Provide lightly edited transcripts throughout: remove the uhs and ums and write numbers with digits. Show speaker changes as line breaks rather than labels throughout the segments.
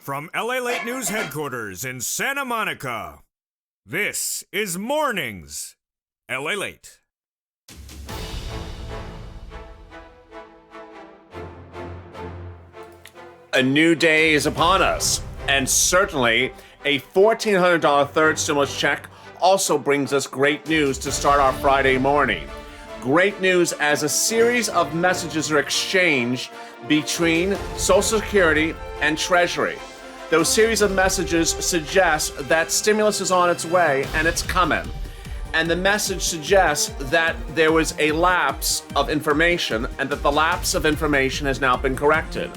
From LALATE News Headquarters in Santa Monica, this is Mornings LALATE.
A new day is upon us, and certainly a $1,400 third stimulus check also brings us great news to start our Friday morning. Great news as a series of messages are exchanged between Social Security and Treasury. Those series of messages suggest that stimulus is on its way and it's coming. And the message suggests that there was a lapse of information and that the lapse of information has now been corrected.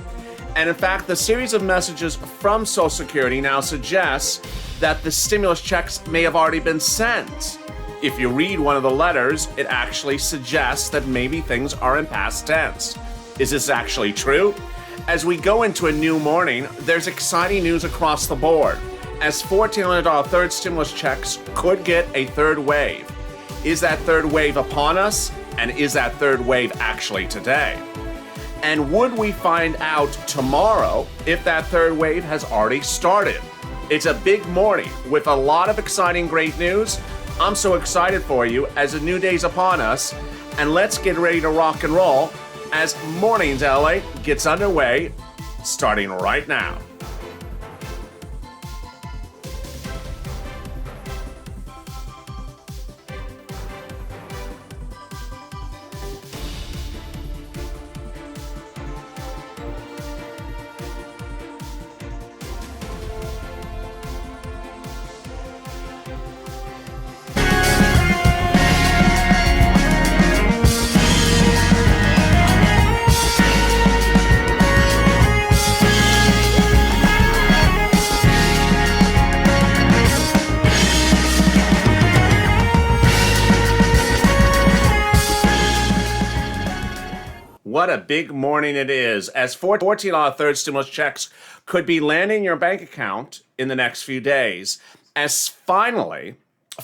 And in fact, the series of messages from Social Security now suggests that the stimulus checks may have already been sent. If you read one of the letters, it actually suggests that maybe things are in past tense. Is this actually true? As we go into a new morning, there's exciting news across the board, as $1,400 third stimulus checks could get a third wave. Is that third wave upon us? And is that third wave actually today? And would we find out tomorrow if that third wave has already started? It's a big morning with a lot of exciting great news. I'm so excited for you as a new day's upon us, and let's get ready to rock and roll as Mornings LA gets underway, starting right now. What a big morning it is, as $14 third stimulus checks could be landing in your bank account in the next few days, as finally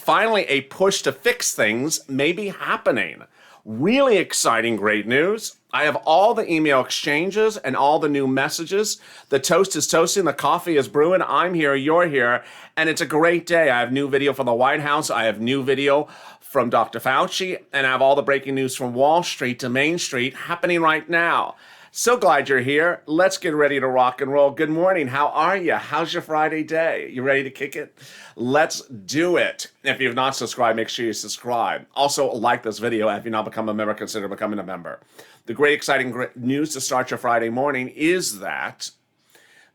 a push to fix things may be happening. Really exciting, great news. I have all the email exchanges and all the new messages. The toast is toasting, the coffee is brewing. I'm here, you're here, and it's a great day. I have new video from the White House. I have new video from Dr. Fauci, and I have all the breaking news from Wall Street to Main Street happening right now. So glad you're here. Let's get ready to rock and roll. Good morning. How are you? How's your Friday day? You ready to kick it? Let's do it. If you've not subscribed, make sure you subscribe. Also, like this video. If you've not become a member, consider becoming a member. The great exciting news to start your Friday morning is that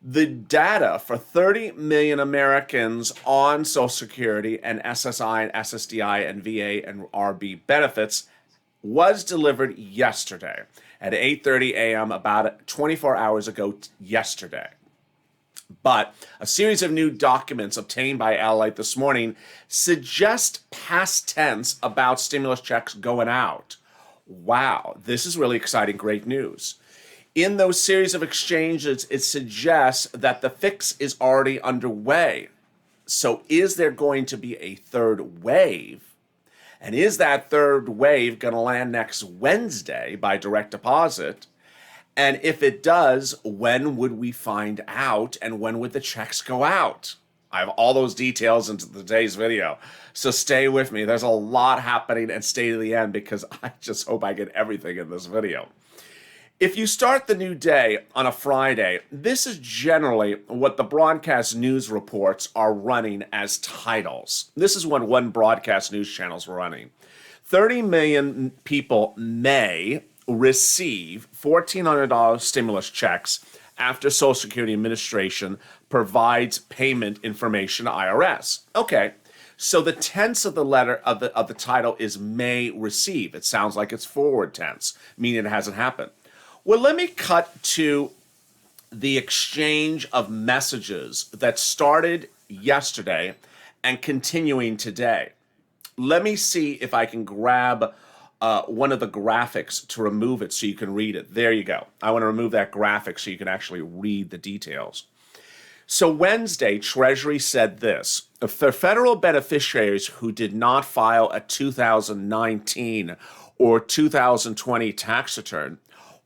the data for 30 million Americans on Social Security and SSI and SSDI and VA and RB benefits was delivered yesterday at 8:30 a.m., about 24 hours ago yesterday. But a series of new documents obtained by LALATE this morning suggest past tense about stimulus checks going out. Wow, this is really exciting, great news. In those series of exchanges, it suggests that the fix is already underway. So is there going to be a third wave? And is that third wave going to land next Wednesday by direct deposit? And if it does, when would we find out? And when would the checks go out? I have all those details into today's video. So stay with me. There's a lot happening, and stay to the end because I just hope I get everything in this video. If you start the new day on a Friday, this is generally what the broadcast news reports are running as titles. This is what one broadcast news channel is running. 30 million people may receive $1,400 stimulus checks after Social Security Administration provides payment information to IRS. Okay, so the tense of the letter of the title is may receive. It sounds like it's forward tense, meaning it hasn't happened. Well, let me cut to the exchange of messages that started yesterday and continuing today. Let me see if I can grab one of the graphics to remove it so you can read it. There you go. I want to remove that graphic so you can actually read the details. So Wednesday, Treasury said this: for federal beneficiaries who did not file a 2019 or 2020 tax return,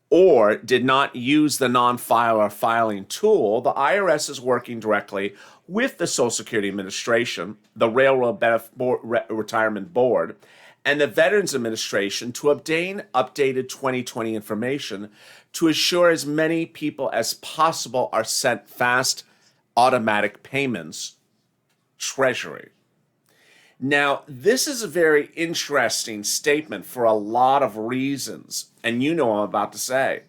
or did not use the non-filer filing tool, the IRS is working directly with the Social Security Administration, the Railroad Retirement Board, and the Veterans Administration to obtain updated 2020 information to assure as many people as possible are sent fast automatic payments, Treasury. Now, this is a very interesting statement for a lot of reasons, and you know what I'm about to say.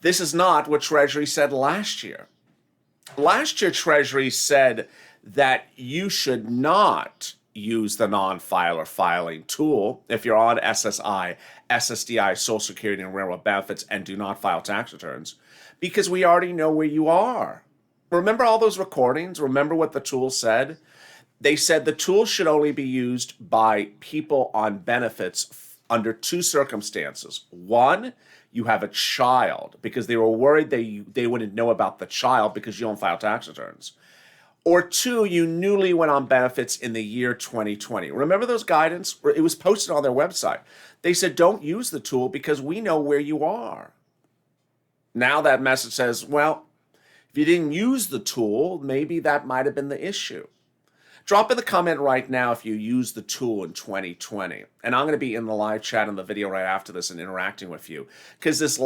This is not what Treasury said last year. Last year, Treasury said that you should not use the non-filer filing tool if you're on SSI, SSDI, Social Security, and Railroad benefits and do not file tax returns, because we already know where you are. Remember all those recordings? Remember what the tool said? They said the tool should only be used by people on benefits under two circumstances. One, you have a child, because they were worried they wouldn't know about the child because you don't file tax returns. Or two, you newly went on benefits in the year 2020. Remember those guidance? It was posted on their website. They said, don't use the tool because we know where you are. Now that message says, well, if you didn't use the tool, maybe that might have been the issue. Drop in the comment right now if you used the tool in 2020. And I'm going to be in the live chat in the video right after this and interacting with you. Because this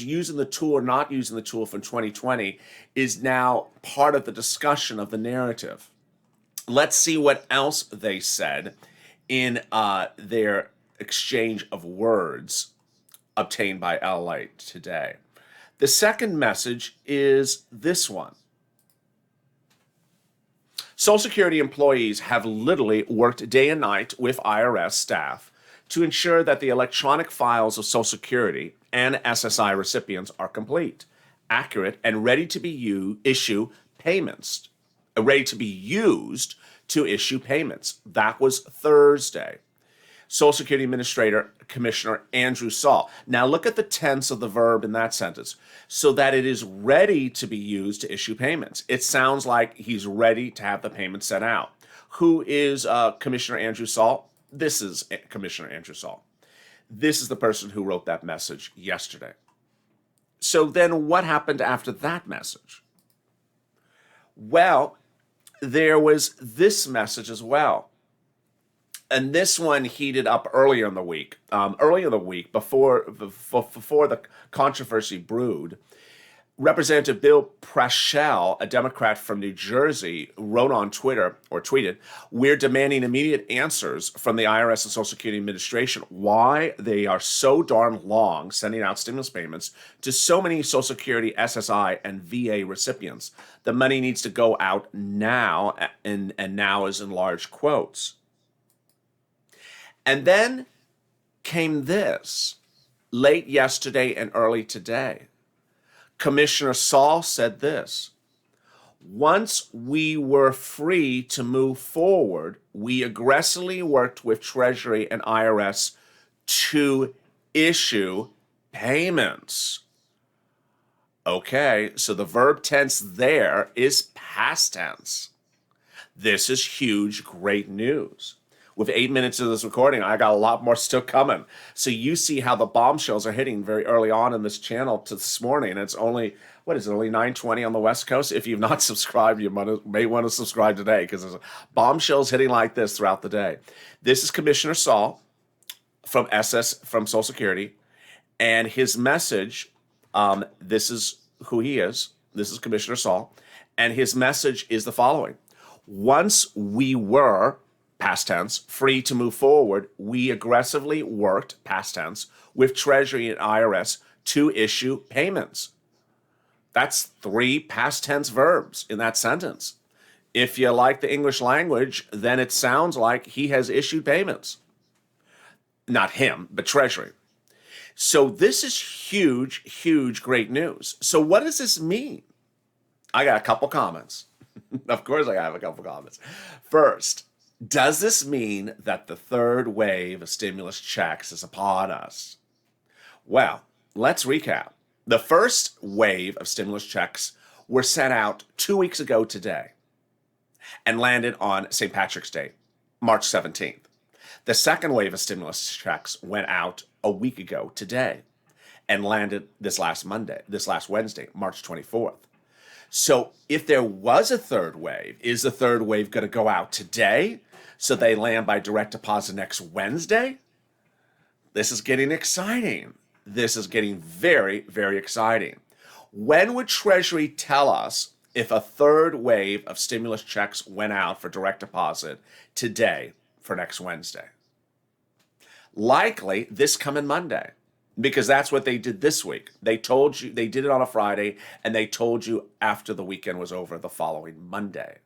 using the tool or not using the tool from 2020 is now part of the discussion of the narrative. Let's see what else they said in their exchange of words obtained by LALATE today. The second message is this one. Social Security employees have literally worked day and night with IRS staff to ensure that the electronic files of Social Security and SSI recipients are complete, accurate, and ready to be issue payments. Ready to be used to issue payments. That was Thursday. Social Security Administrator Commissioner Andrew Saul. Now look at the tense of the verb in that sentence. So that it is ready to be used to issue payments. It sounds like he's ready to have the payment sent out. Who is Commissioner Andrew Saul? This is Commissioner Andrew Saul. This is the person who wrote that message yesterday. So then what happened after that message? Well, there was this message as well. And this one heated up earlier in the week. Before the controversy brewed, Representative Bill Prashel, a Democrat from New Jersey, wrote on Twitter, or tweeted, "We're demanding immediate answers from the IRS and Social Security Administration why they are so darn long sending out stimulus payments to so many Social Security, SSI, and VA recipients. The money needs to go out now," and now is in large quotes. And then came this, late yesterday and early today. Commissioner Saul said this: "Once we were free to move forward, we aggressively worked with Treasury and IRS to issue payments." Okay, so the verb tense there is past tense. This is huge, great news. With 8 minutes of this recording, I got a lot more still coming. So you see how the bombshells are hitting very early on in this channel to this morning. It's only, only 9:20 on the West Coast? If you've not subscribed, you may want to subscribe today because there's bombshells hitting like this throughout the day. This is Commissioner Saul from Social Security, and his message, this is who he is. This is Commissioner Saul, and his message is the following: "Once we were, past tense, free to move forward, we aggressively worked, past tense, with Treasury and IRS to issue payments." That's 3 past tense verbs in that sentence. If you like the English language, then it sounds like he has issued payments. Not him, but Treasury. So this is huge, huge, great news. So what does this mean? I got a couple comments. Of course I have a couple comments. First, does this mean that the third wave of stimulus checks is upon us? Well, let's recap. The first wave of stimulus checks were sent out 2 weeks ago today and landed on St. Patrick's Day, March 17th. The second wave of stimulus checks went out a week ago today and landed this last Wednesday, March 24th. So if there was a third wave, is the third wave going to go out today so they land by direct deposit next Wednesday? This is getting exciting. This is getting very, very exciting. When would Treasury tell us if a third wave of stimulus checks went out for direct deposit today for next Wednesday? Likely this coming Monday, because that's what they did this week. They told you, they did it on a Friday, and they told you after the weekend was over the following Monday.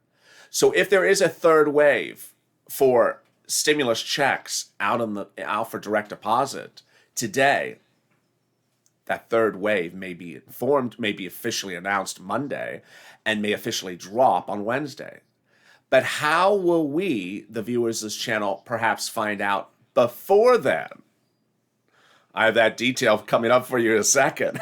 So if there is a third wave for stimulus checks out for direct deposit today, that third wave may be officially announced Monday, and may officially drop on Wednesday. But how will we, the viewers of this channel, perhaps find out before then? I have that detail coming up for you in a second.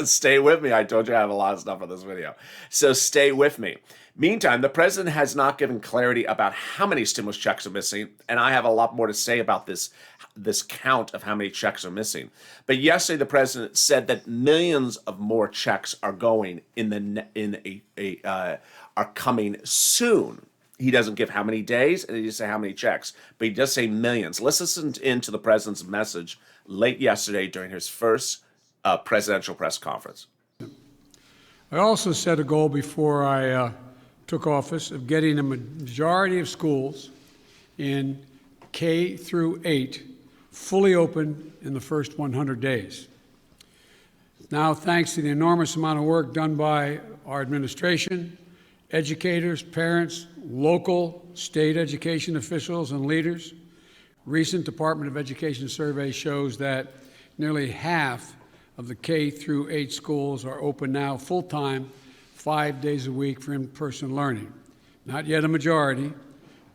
Stay with me. I told you I have a lot of stuff on this video. So stay with me. Meantime, the president has not given clarity about how many stimulus checks are missing, and I have a lot more to say about this count of how many checks are missing. But yesterday, the president said that millions of more checks are going are coming soon. He doesn't give how many days, and he doesn't say how many checks, but he does say millions. Let's listen into the president's message late yesterday during his first presidential press conference.
I also set a goal before I took office of getting a majority of schools in K through 8 fully open in the first 100 days. Now, thanks to the enormous amount of work done by our administration, educators, parents, local, state education officials, and leaders, recent Department of Education survey shows that nearly half of the K through 8 schools are open now full-time, 5 days a week for in-person learning. Not yet a majority,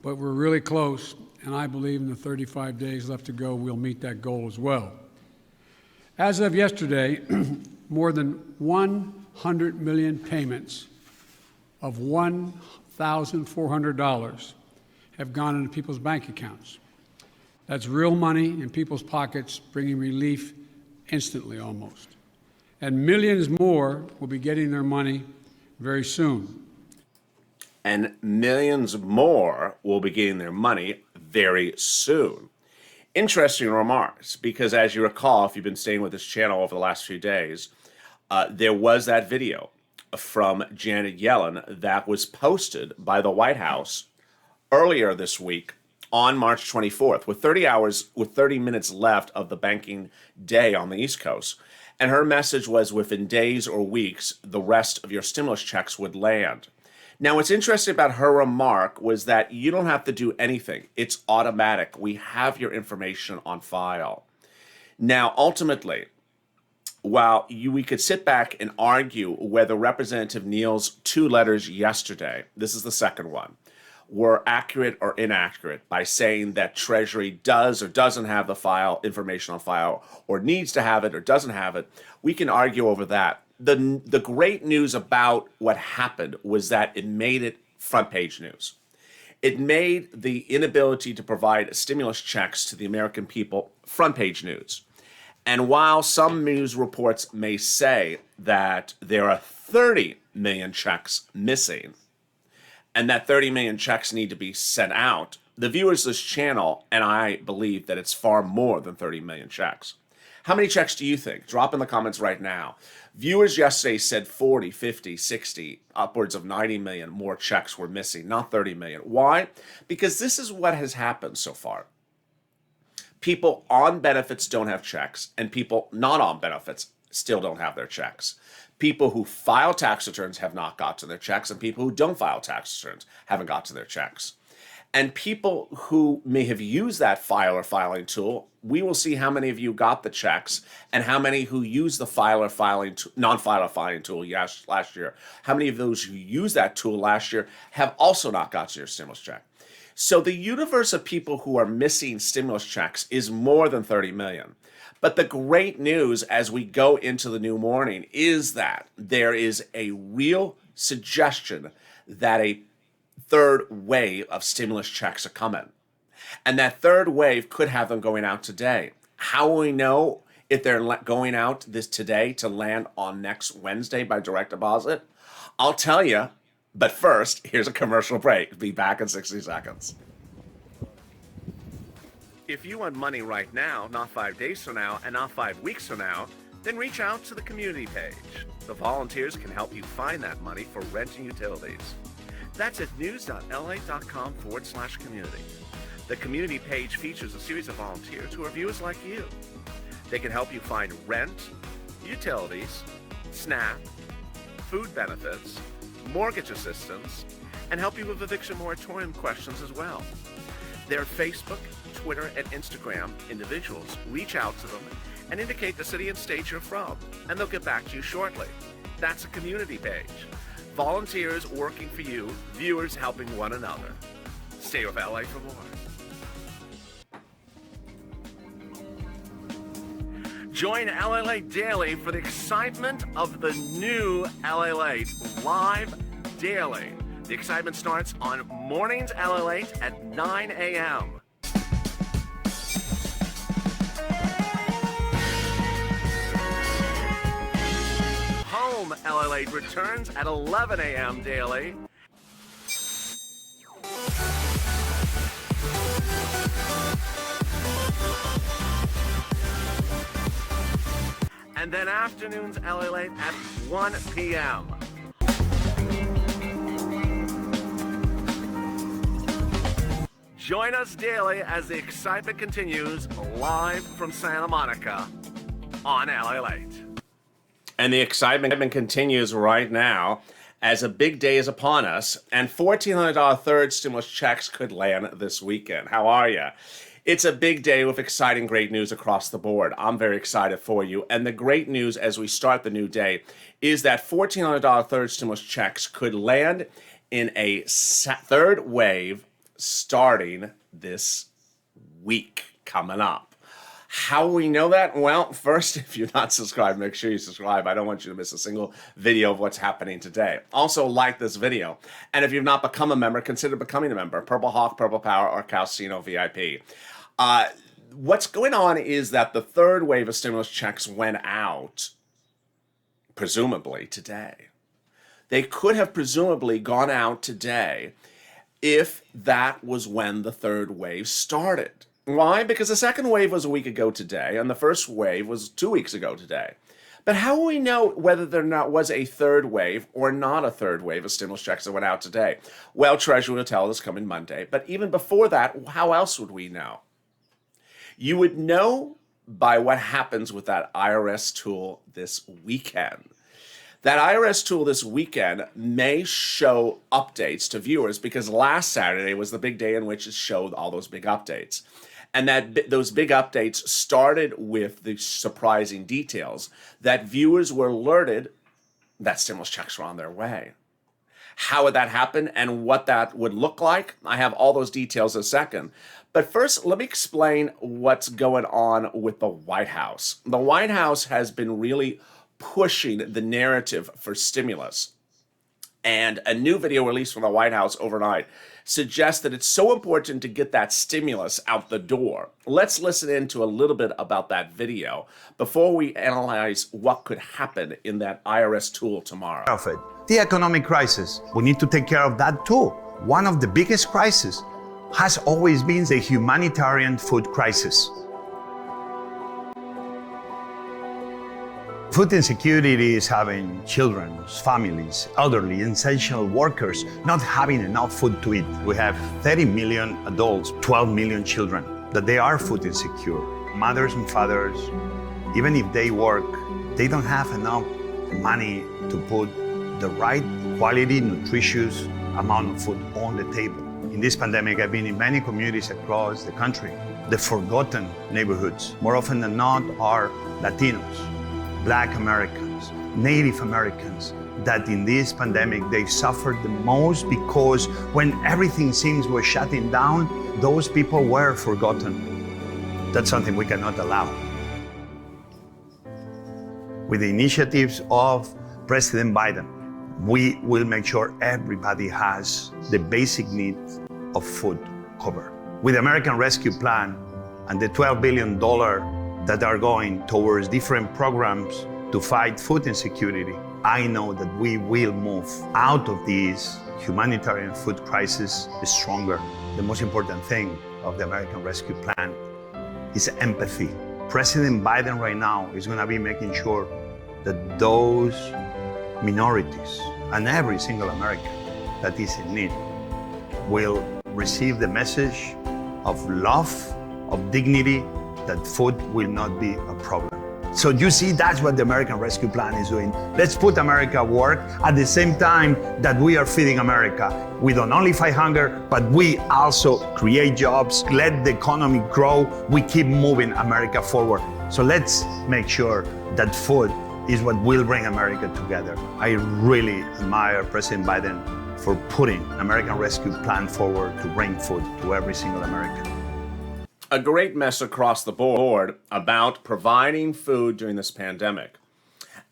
but we're really close, and I believe in the 35 days left to go, we'll meet that goal as well. As of yesterday, more than 100 million payments of $1,400 have gone into people's bank accounts. That's real money in people's pockets, bringing relief instantly almost. And millions more will be getting their money very soon.
And millions more will be getting their money very soon. Interesting remarks, because as you recall, if you've been staying with this channel over the last few days, there was that video from Janet Yellen that was posted by the White House earlier this week on March 24th, with 30 minutes left of the banking day on the East Coast. And her message was within days or weeks, the rest of your stimulus checks would land. Now, what's interesting about her remark was that you don't have to do anything. It's automatic. We have your information on file. Now, ultimately, while we could sit back and argue whether Representative Neal's 2 letters yesterday, this is the second one, were accurate or inaccurate by saying that Treasury does or doesn't have the information on file, or needs to have it or doesn't have it, we can argue over that. The great news about what happened was that it made it front page news. It made the inability to provide stimulus checks to the American people front page news. And while some news reports may say that there are 30 million checks missing, and that 30 million checks need to be sent out, the viewers of this channel and I believe that it's far more than 30 million checks. How many checks do you think? Drop in the comments right now. Viewers yesterday said 40, 50, 60, upwards of 90 million more checks were missing, not 30 million. Why? Because this is what has happened so far. People on benefits don't have checks, and people not on benefits still don't have their checks. People who file tax returns have not got to their checks, and people who don't file tax returns haven't got to their checks. And people who may have used that filing tool, we will see how many of you got the checks and how many who used the non-filer filing tool last year. How many of those who used that tool last year have also not got to your stimulus check? So the universe of people who are missing stimulus checks is more than 30 million. But the great news as we go into the new morning is that there is a real suggestion that a third wave of stimulus checks are coming. And that third wave could have them going out today. How will we know if they're going out this today to land on next Wednesday by direct deposit? I'll tell you, but first, here's a commercial break. Be back in 60 seconds. If you want money right now, not 5 days from now, and not 5 weeks from now, then reach out to the community page. The volunteers can help you find that money for rent and utilities. That's at news.la.com/community. The community page features a series of volunteers who are viewers like you. They can help you find rent, utilities, SNAP, food benefits, mortgage assistance, and help you with eviction moratorium questions as well. Their Facebook, Twitter, and Instagram individuals reach out to them and indicate the city and state you're from, and they'll get back to you shortly. That's a community page. Volunteers working for you, viewers helping one another. Stay with LA for more. Join LALATE Daily for the excitement of the new LALATE live daily. The excitement starts on Mornings LALATE at 9 a.m. Home LALATE returns at 11 a.m. daily. And then afternoons LALATE at 1 p.m. Join us daily as the excitement continues live from Santa Monica on LALATE. And the excitement continues right now as a big day is upon us, and $1,400 third stimulus checks could land this weekend. How are you? It's a big day with exciting, great news across the board. I'm very excited for you. And the great news as we start the new day is that $1,400 third stimulus checks could land in a third wave starting this week coming up. How will we know that? Well, first, if you're not subscribed, make sure you subscribe. I don't want you to miss a single video of what's happening today. Also, like this video. And if you've not become a member, consider becoming a member. Purple Hawk, Purple Power, or Calcino VIP. What's going on is that the third wave of stimulus checks went out, presumably, today. They could have presumably gone out today if that was when the third wave started. Why? Because the second wave was a week ago today, and the first wave was 2 weeks ago today. But how will we know whether there not was a third wave or not a third wave of stimulus checks that went out today? Well, Treasury will tell us coming Monday. But even before that, how else would we know? You would know by what happens with that IRS tool this weekend. That IRS tool this weekend may show updates to viewers because last Saturday was the big day in which it showed all those big updates. And that those big updates started with the surprising details that viewers were alerted that stimulus checks were on their way. How would that happen and what that would look like? I have all those details in a second. But first, let me explain what's going on with the White House. The White House has been really pushing the narrative for stimulus. And a new video released from the White House overnight suggests that it's so important to get that stimulus out the door. Let's listen into a little bit about that video before we analyze what could happen in that IRS tool tomorrow.
The economic crisis, we need to take care of that too. One of the biggest crises has always been the humanitarian food crisis. Food insecurity is having children, families, elderly, essential workers not having enough food to eat. We have 30 million adults, 12 million children, that they are food insecure. Mothers and fathers, even if they work, they don't have enough money to put the right quality, nutritious amount of food on the table. In this pandemic, I've been in many communities across the country. The forgotten neighborhoods, more often than not, are Latinos, Black Americans, Native Americans, that in this pandemic, they've suffered the most because when everything seems we're shutting down, those people were forgotten. That's something we cannot allow. With the initiatives of President Biden, we will make sure everybody has the basic needs of food covered. With the American Rescue Plan and the $12 billion that are going towards different programs to fight food insecurity, I know that we will move out of this humanitarian food crisis stronger. The most important thing of the American Rescue Plan is empathy. President Biden right now is going to be making sure that those minorities and every single American that is in need will receive the message of love, of dignity, that food will not be a problem. So you see, that's what the American Rescue Plan is doing. Let's put America at work at the same time that we are feeding America. We don't only fight hunger, but we also create jobs, let the economy grow. We keep moving America forward. So let's make sure that food is what will bring America together. I really admire President Biden for putting American Rescue Plan forward to bring food to every single American.
A great mess across the board about providing food during this pandemic.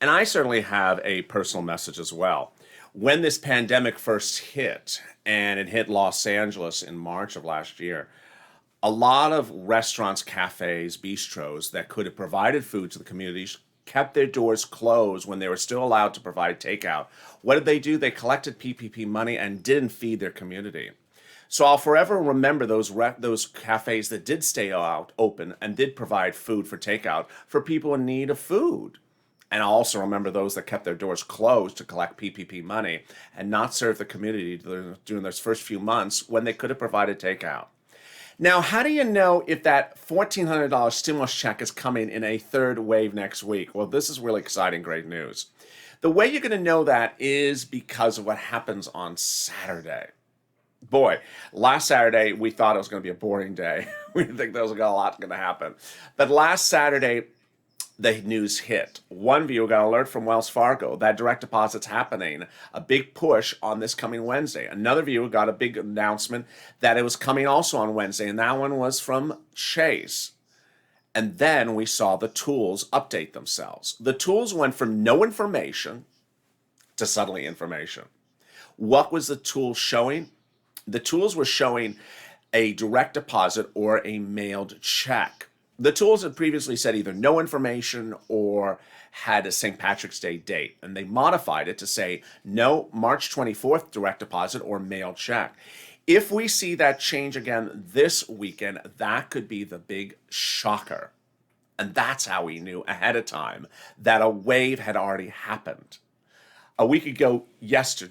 And I certainly have a personal message as well. When this pandemic first hit, and it hit Los Angeles in March of last year, a lot of restaurants, cafes, bistros that could have provided food to the communities kept their doors closed when they were still allowed to provide takeout. What did they do? They collected PPP money and didn't feed their community. So I'll forever remember those cafes that did stay out open and did provide food for takeout for people in need of food. And I'll also remember those that kept their doors closed to collect PPP money and not serve the community during those first few months when they could have provided takeout. Now, how do you know if that $1,400 stimulus check is coming in a third wave next week? Well, this is really exciting, great news. The way you're going to know that is because of what happens on Saturday. Boy, last Saturday, we thought it was going to be a boring day. We didn't think there was a lot going to happen. But last Saturday, the news hit. One viewer got an alert from Wells Fargo that direct deposit's happening, a big push on this coming Wednesday. Another viewer got a big announcement that it was coming also on Wednesday, and that one was from Chase. And then we saw the tools update themselves. The tools went from no information to suddenly information. What was the tool showing? The tools were showing a direct deposit or a mailed check. The tools had previously said either no information or had a St. Patrick's Day date, and they modified it to say no March 24th direct deposit or mailed check. If we see that change again this weekend, that could be the big shocker. And that's how we knew ahead of time that a wave had already happened. A week ago,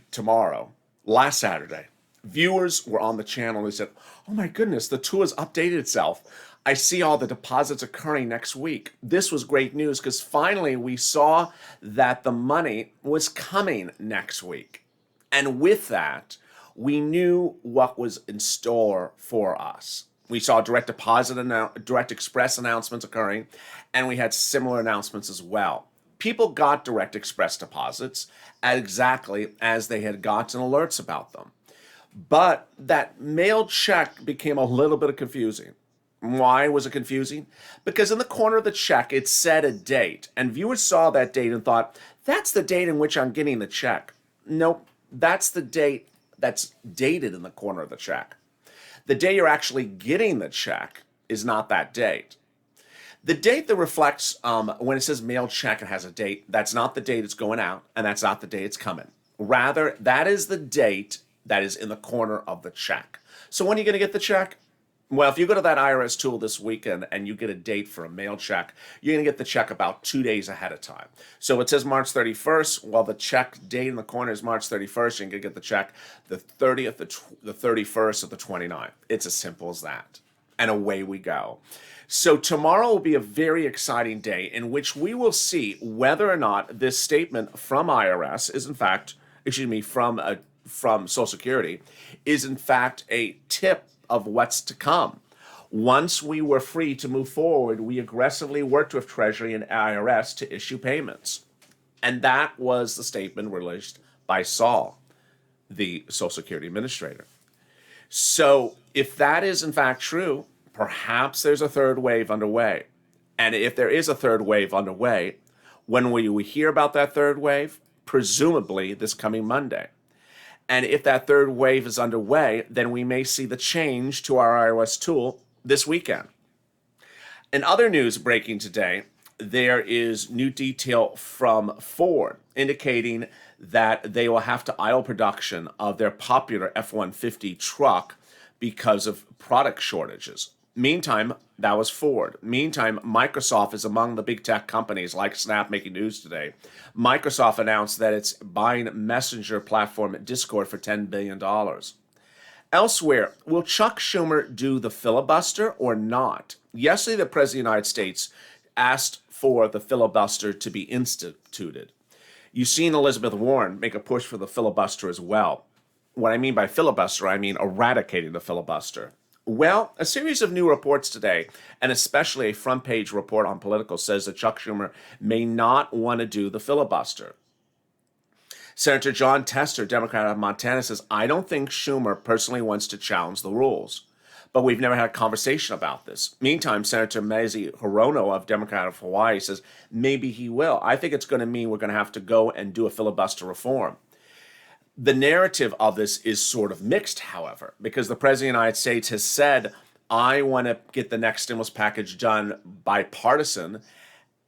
tomorrow, last Saturday, viewers were on the channel and they said, oh my goodness, the tool has updated itself. I see all the deposits occurring next week. This was great news because finally we saw that the money was coming next week. And with that, we knew what was in store for us. We saw direct deposit and direct express announcements occurring, and we had similar announcements as well. People got direct express deposits exactly as they had gotten alerts about them. But that mailed check became a little bit confusing. Why was it confusing? Because in the corner of the check, it said a date, and viewers saw that date and thought, that's the date in which I'm getting the check. Nope, that's the date that's dated in the corner of the check. The day you're actually getting the check is not that date. The date that reflects, when it says mailed check and has a date, that's not the date it's going out, and that's not the day it's coming. Rather, that is the date that is in the corner of the check. So when are you going to get the check? Well, if you go to that IRS tool this weekend and you get a date for a mail check, you're going to get the check about 2 days ahead of time. So it says March 31st. Well, the check date in the corner is March 31st. You're going to get the check the 30th, the 31st, or the 29th. It's as simple as that. And away we go. So tomorrow will be a very exciting day in which we will see whether or not this statement from IRS is in fact, from Social Security, is in fact a tip of what's to come. Once we were free to move forward, we aggressively worked with Treasury and IRS to issue payments. And that was the statement released by Saul, the Social Security Administrator. So if that is in fact true, perhaps there's a third wave underway. And if there is a third wave underway, when will we hear about that third wave? Presumably this coming Monday. And if that third wave is underway, then we may see the change to our iOS tool this weekend. In other news breaking today, there is new detail from Ford indicating that they will have to idle production of their popular F-150 truck because of product shortages. Meantime, that was Ford. Meantime, Microsoft is among the big tech companies like Snap making news today. Microsoft announced that it's buying messenger platform Discord for $10 billion. Elsewhere, will Chuck Schumer do the filibuster or not? Yesterday, the President of the United States asked for the filibuster to be instituted. You've seen Elizabeth Warren make a push for the filibuster as well. What I mean by filibuster, I mean eradicating the filibuster. Well, a series of new reports today, and especially a front page report on Politico, says that Chuck Schumer may not want to do the filibuster. Senator John Tester, Democrat of Montana, says, I don't think Schumer personally wants to challenge the rules, but we've never had a conversation about this. Meantime, Senator Mazie Hirono of Democrat of Hawaii says maybe he will. I think it's going to mean we're going to have to go and do a filibuster reform. The narrative of this is sort of mixed, however, because the President of the United States has said, I want to get the next stimulus package done bipartisan,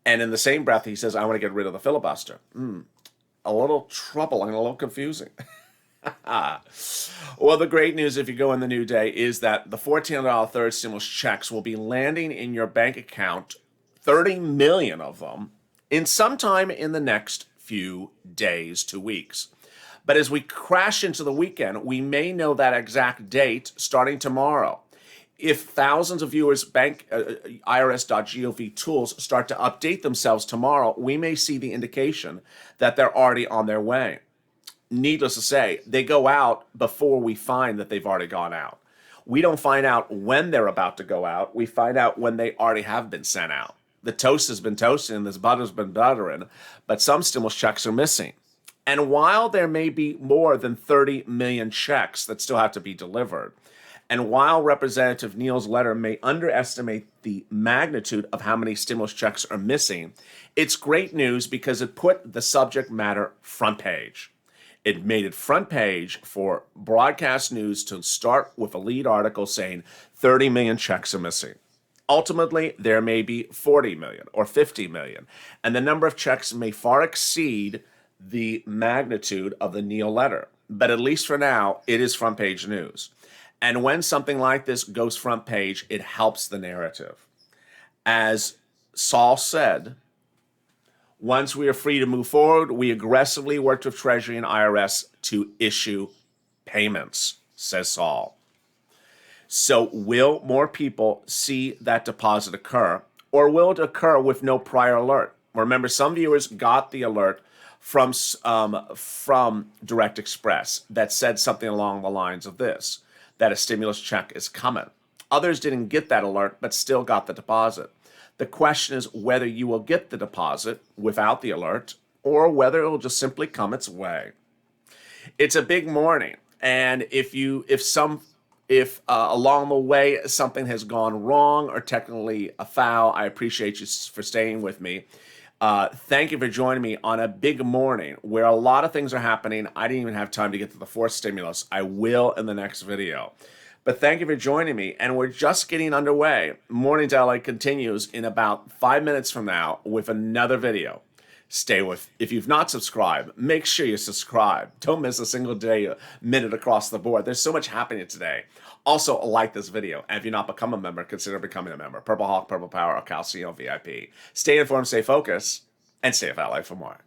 and in the same breath, he says, I want to get rid of the filibuster. A little troubling, a little confusing. Well, the great news, if you go in the new day, is that the $1,400 third stimulus checks will be landing in your bank account, 30 million of them, in sometime in the next few days to weeks. But as we crash into the weekend, we may know that exact date starting tomorrow. If thousands of viewers' irs.gov tools start to update themselves tomorrow, we may see the indication that they're already on their way. Needless to say, they go out before we find that they've already gone out. We don't find out when they're about to go out. We find out when they already have been sent out. The toast has been toasted and this butter's been buttering, but some stimulus checks are missing. And while there may be more than 30 million checks that still have to be delivered, and while Representative Neal's letter may underestimate the magnitude of how many stimulus checks are missing, it's great news because it put the subject matter front page. It made it front page for broadcast news to start with a lead article saying 30 million checks are missing. Ultimately, there may be 40 million or 50 million, and the number of checks may far exceed the magnitude of the Neal letter. But at least for now, it is front page news. And when something like this goes front page, it helps the narrative. As Saul said, once we are free to move forward, we aggressively worked with Treasury and IRS to issue payments, says Saul. So will more people see that deposit occur, or will it occur with no prior alert? Remember, some viewers got the alert from Direct Express that said something along the lines of this, that a stimulus check is coming. Others didn't get that alert, but still got the deposit. The question is whether you will get the deposit without the alert or whether it will just simply come its way. It's a big morning, and if along the way something has gone wrong or technically a foul, I appreciate you for staying with me. Thank you for joining me on a big morning where a lot of things are happening. I didn't even have time to get to the fourth stimulus. I will in the next video. But thank you for joining me, and we're just getting underway. Mornings LA continues in about 5 minutes from now with another video. Stay with. If you've not subscribed, make sure you subscribe. Don't miss a single day, minute across the board. There's so much happening today. Also, like this video. And if you're not become a member, consider becoming a member. Purple Hawk, Purple Power, or Calcium VIP. Stay informed, stay focused, and stay with LA for more.